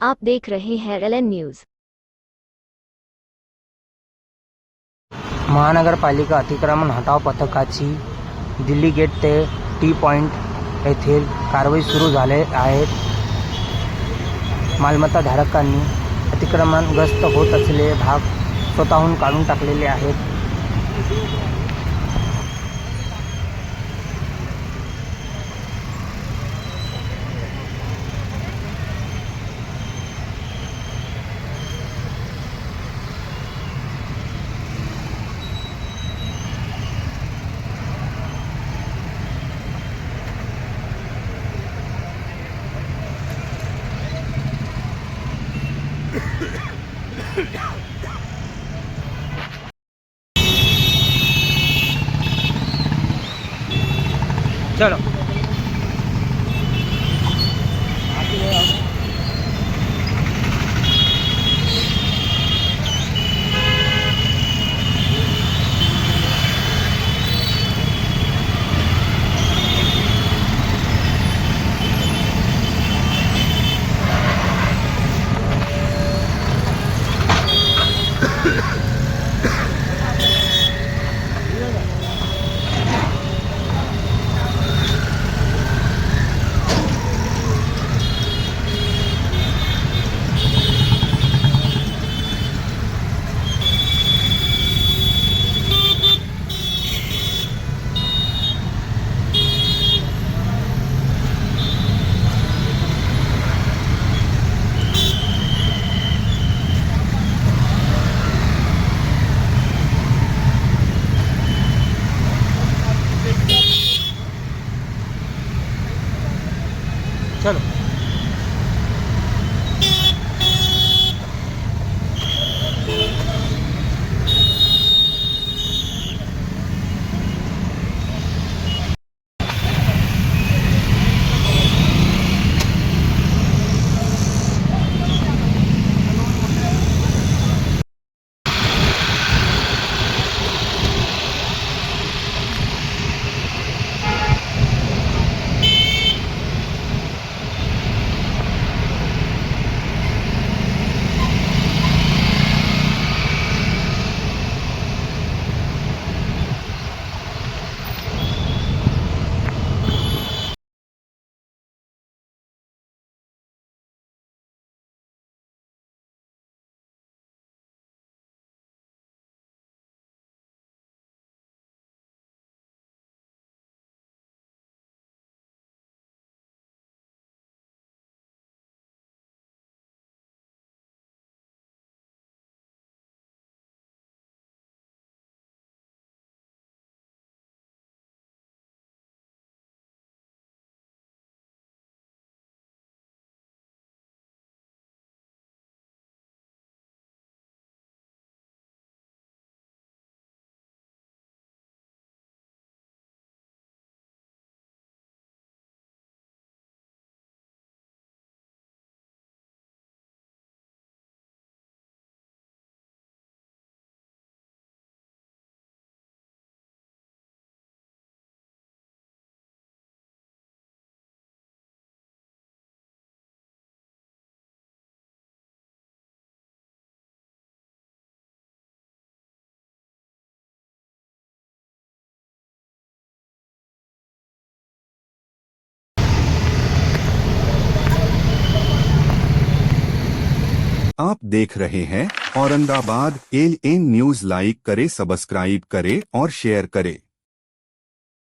आप देख रहे हैं LN न्यूज। महानगरपालिका अतिक्रमण हटाव पथकाची दिल्ली गेट ते टी पॉइंट येथील कारवाई सुरू झाले आहे। मालमत्ता धारकांनी अतिक्रमणग्रस्त होत असलेले भाग स्वतःहून काढून टाकलेले आहेत। चलो चलो आप देख रहे हैं औरंगाबाद LN न्यूज। लाइक करें, सब्सक्राइब करें और शेयर करें।